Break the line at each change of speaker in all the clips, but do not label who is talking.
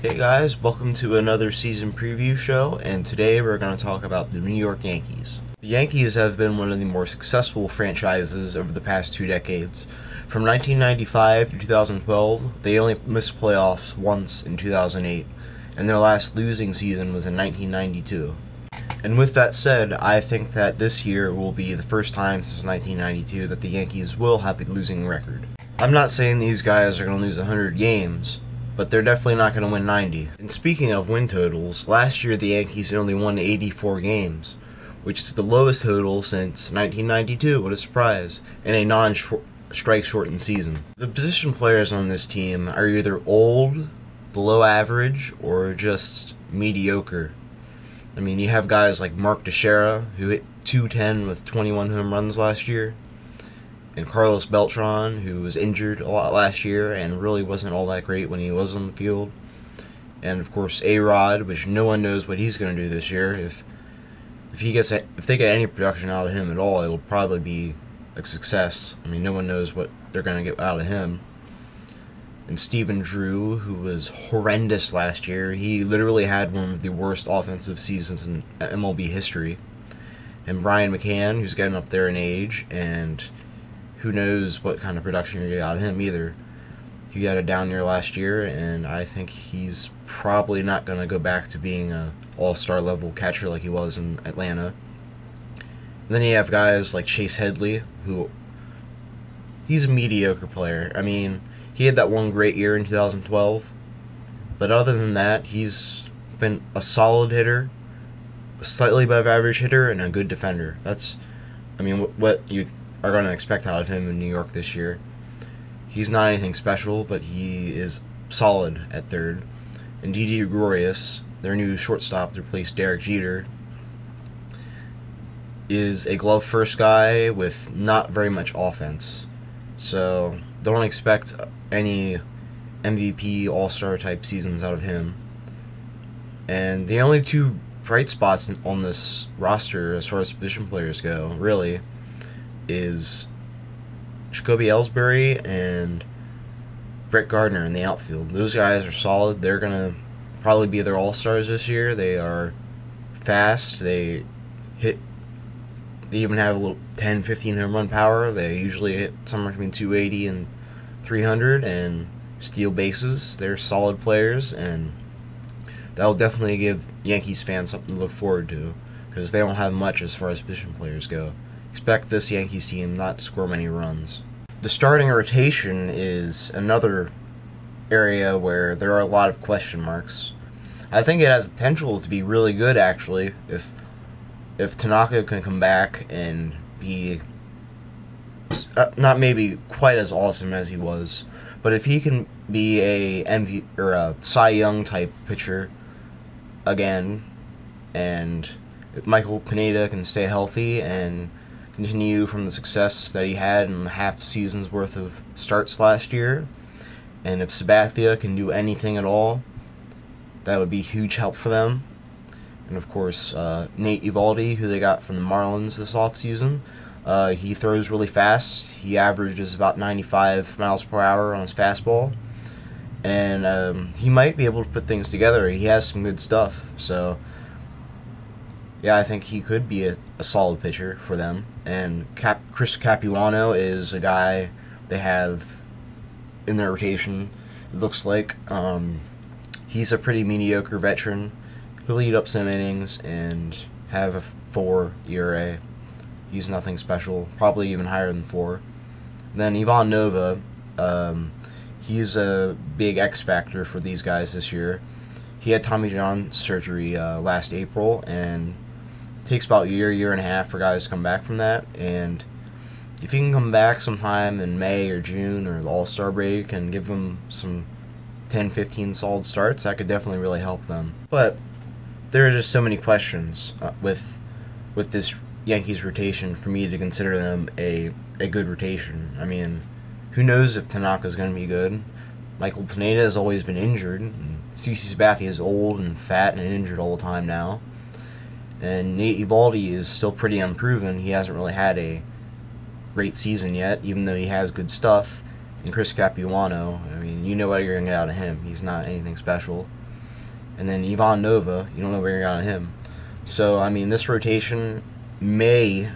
Hey guys, welcome to another season preview show, and today we're going to talk about the New York Yankees. The Yankees have been one of the more successful franchises over the past 2 decades. From 1995 to 2012, they only missed playoffs once in 2008, and their last losing season was in 1992. And with that said, I think that this year will be the first time since 1992 that the Yankees will have a losing record. I'm not saying these guys are going to lose 100 games, but they're definitely not going to win 90. And speaking of win totals, last year the Yankees only won 84 games, which is the lowest total since 1992, what a surprise, in a non-strike shortened season. The position players on this team are either old, below average, or just mediocre. I mean, you have guys like Mark Teixeira, who hit .210 with 21 home runs last year, and Carlos Beltran, who was injured a lot last year and really wasn't all that great when he was on the field. And of course, A-Rod, which no one knows what he's going to do this year. If they get any production out of him at all, it'll probably be a success. I mean, no one knows what they're going to get out of him. And Stephen Drew, who was horrendous last year. He literally had one of the worst offensive seasons in MLB history. And Brian McCann, who's getting up there in age, and who knows what kind of production you get out of him either. He had a down year last year, and I think he's probably not going to go back to being an all-star level catcher like he was in Atlanta. And then you have guys like Chase Headley, who he's a mediocre player. I mean, he had that one great year in 2012, but other than that, he's been a solid hitter, a slightly above average hitter, and a good defender. That's, I mean, what you are going to expect out of him in New York this year. He's not anything special, but he is solid at third. And Didi Gregorius, their new shortstop to replace Derek Jeter, is a glove-first guy with not very much offense. So don't expect any MVP all-star type seasons out of him. And the only two bright spots on this roster as far as position players go, really, is Jacoby, Ellsbury, and Gardner in the outfield. Those guys are solid. They're going to probably be their all-stars this year. They are fast. They even have a little 10, 15 home run power. They usually hit somewhere between 280 and 300 and steal bases. They're solid players, and that'll definitely give Yankees fans something to look forward to, because they don't have much as far as position players go. Expect this Yankees team not to score many runs. The starting rotation is another area where there are a lot of question marks. I think it has potential to be really good, actually, if Tanaka can come back and be not maybe quite as awesome as he was, but if he can be a MVP or a Cy Young type pitcher again, and if Michael Pineda can stay healthy and continue from the success that he had in half season's worth of starts last year, and if Sabathia can do anything at all, that would be huge help for them. And of course, Nate Eovaldi, who they got from the Marlins this offseason, he throws really fast. He averages about 95 miles per hour on his fastball, and he might be able to put things together. He has some good stuff, so yeah, I think he could be a solid pitcher for them. And Chris Capuano is a guy they have in their rotation, it looks like. He's a pretty mediocre veteran. He'll lead up some innings and have a 4 ERA. He's nothing special, probably even higher than 4. Then Ivan Nova, he's a big X factor for these guys this year. He had Tommy John surgery last April, and it takes about a year and a half for guys to come back from that. And if he can come back sometime in May or June or the All-Star break and give them some 10, 15 solid starts, that could definitely really help them. But there are just so many questions with this Yankees rotation for me to consider them a good rotation. I mean, who knows if Tanaka's going to be good? Michael Pineda has always been injured. CC Sabathia is old and fat and injured all the time now. And Nate Eovaldi is still pretty unproven. He hasn't really had a great season yet, even though he has good stuff. And Chris Capuano, I mean, you know what you're going to get out of him. He's not anything special. And then Ivan Nova, you don't know where you're on him. So, I mean, this rotation may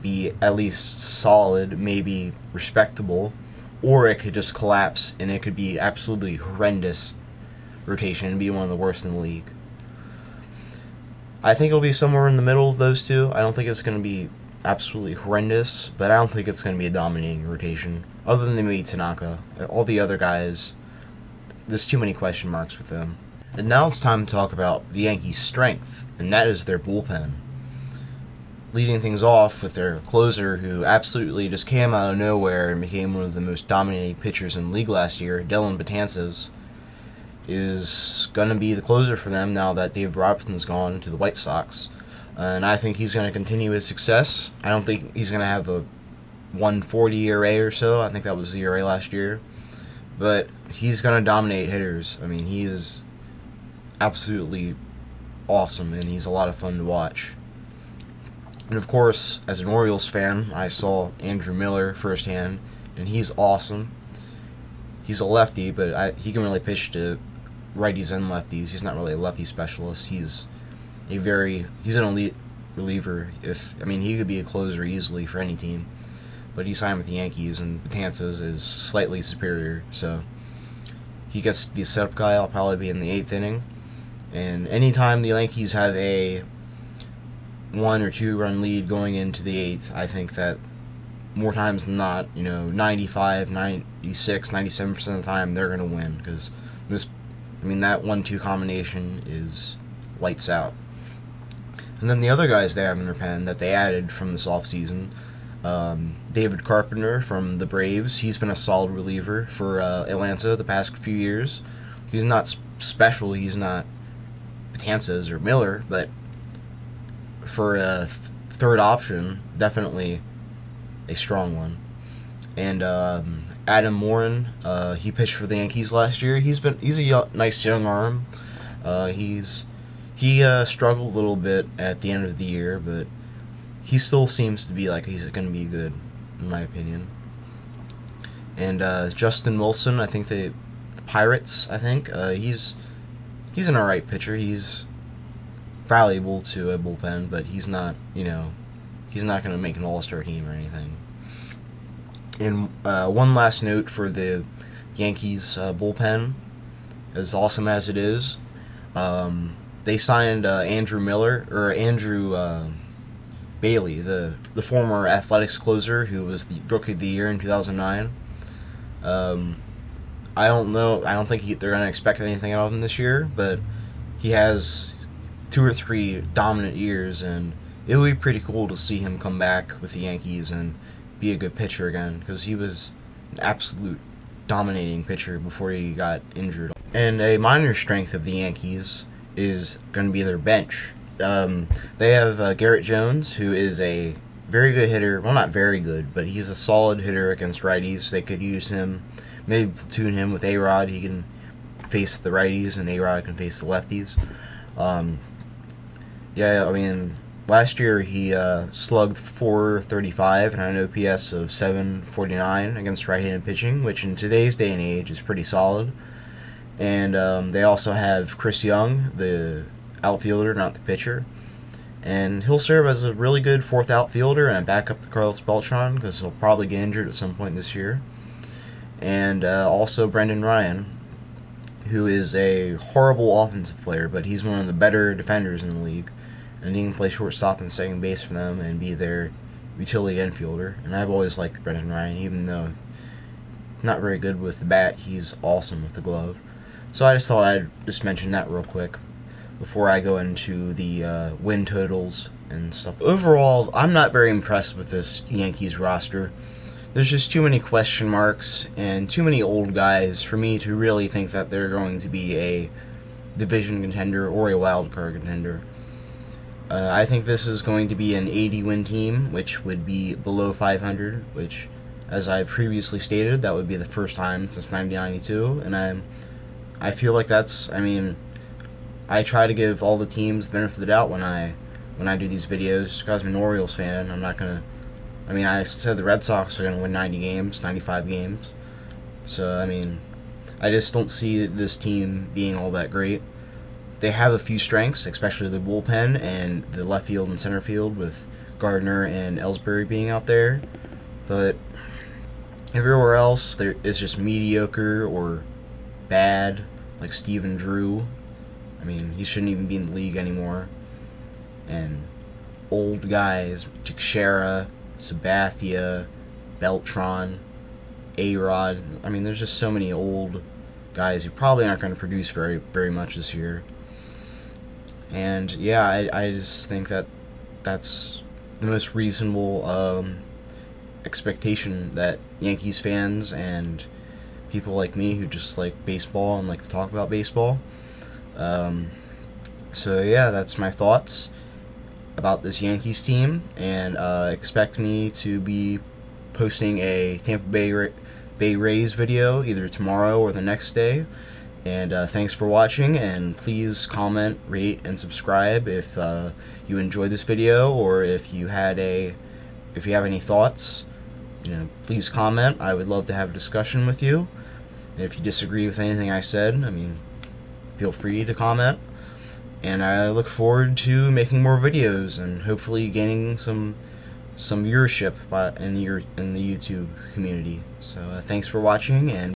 be at least solid, maybe respectable, or it could just collapse and it could be absolutely horrendous rotation and be one of the worst in the league. I think it'll be somewhere in the middle of those two. I don't think it's going to be absolutely horrendous, but I don't think it's going to be a dominating rotation. Other than maybe Tanaka. All the other guys, there's too many question marks with them. And now it's time to talk about the Yankees' strength, and that is their bullpen. Leading things off with their closer, who absolutely just came out of nowhere and became one of the most dominating pitchers in the league last year, Dellin Betances, is going to be the closer for them now that Dave Robertson's gone to the White Sox. And I think he's going to continue his success. I don't think he's going to have a 140 ERA or so. I think that was the ERA last year. But he's going to dominate hitters. I mean, he is absolutely awesome, and he's a lot of fun to watch. And of course, as an Orioles fan, I saw Andrew Miller firsthand, and he's awesome. He's a lefty, but he can really pitch to righties and lefties. He's not really a lefty specialist. He's an elite reliever. He could be a closer easily for any team, but he signed with the Yankees, and Betances is slightly superior, so he gets the setup guy. I'll probably be in the 8th inning, and anytime the Yankees have a 1 or 2 run lead going into the 8th, I think that more times than not, 95, 96, 97% of the time, they're going to win, because that 1-2 combination is lights out. And then the other guys they have in their pen that they added from this offseason, David Carpenter from the Braves. He's been a solid reliever for Atlanta the past few years. He's not special. He's not Betances or Miller, but for a third option, definitely a strong one. And Adam Morin, he pitched for the Yankees last year. He's a nice young arm. He struggled a little bit at the end of the year, but he still seems to be like he's going to be good, in my opinion. And Justin Wilson, I think the Pirates, he's an alright pitcher. He's valuable to a bullpen, but he's not going to make an all-star team or anything. And one last note for the Yankees bullpen, as awesome as it is, they signed Andrew Bailey, the former Athletics closer who was the Rookie of the Year in 2009. I don't think they're going to expect anything out of him this year, but he has 2 or 3 dominant years, and it would be pretty cool to see him come back with the Yankees and be a good pitcher again, because he was an absolute dominating pitcher before he got injured. And a minor strength of the Yankees is going to be their bench. They have Garrett Jones, who is a very good hitter. Well, not very good, but he's a solid hitter against righties. They could use him, maybe platoon him with A-Rod. He can face the righties, and A-Rod can face the lefties. Last year he slugged .435 and had an OPS of .749 against right-handed pitching, which in today's day and age is pretty solid. And they also have Chris Young, the outfielder, not the pitcher. And he'll serve as a really good 4th outfielder and a backup to Carlos Beltran, because he'll probably get injured at some point this year. And also Brendan Ryan, who is a horrible offensive player, but he's one of the better defenders in the league. And he can play shortstop and second base for them and be their utility infielder. And I've always liked Brendan Ryan, even though not very good with the bat, he's awesome with the glove. So I just thought I'd just mention that real quick before I go into the win totals and stuff. Overall, I'm not very impressed with this Yankees roster. There's just too many question marks and too many old guys for me to really think that they're going to be a division contender or a wild card contender. I think this is going to be an 80-win team, which would be below 500, which, as I've previously stated, that would be the first time since 1992, and I feel like that's, I try to give all the teams the benefit of the doubt when I do these videos, because I'm an Orioles fan. I'm not going to, I said the Red Sox are going to win 90 games, 95 games, so, I just don't see this team being all that great. They have a few strengths, especially the bullpen and the left field and center field with Gardner and Ellsbury being out there. But everywhere else, there is just mediocre or bad, like Steven Drew. I mean, he shouldn't even be in the league anymore. And old guys, Teixeira, Sabathia, Beltran, A-Rod. I mean, there's just so many old guys who probably aren't going to produce very much this year. And yeah, I just think that that's the most reasonable expectation that Yankees fans and people like me who just like baseball and like to talk about baseball. So yeah, that's my thoughts about this Yankees team, and expect me to be posting a Tampa Bay Rays video either tomorrow or the next day. And thanks for watching, and please comment, rate, and subscribe if you enjoyed this video, or if you have any thoughts. Please comment. I would love to have a discussion with you. And if you disagree with anything I said, I mean, feel free to comment. And I look forward to making more videos and hopefully gaining some viewership in the YouTube community. So thanks for watching, and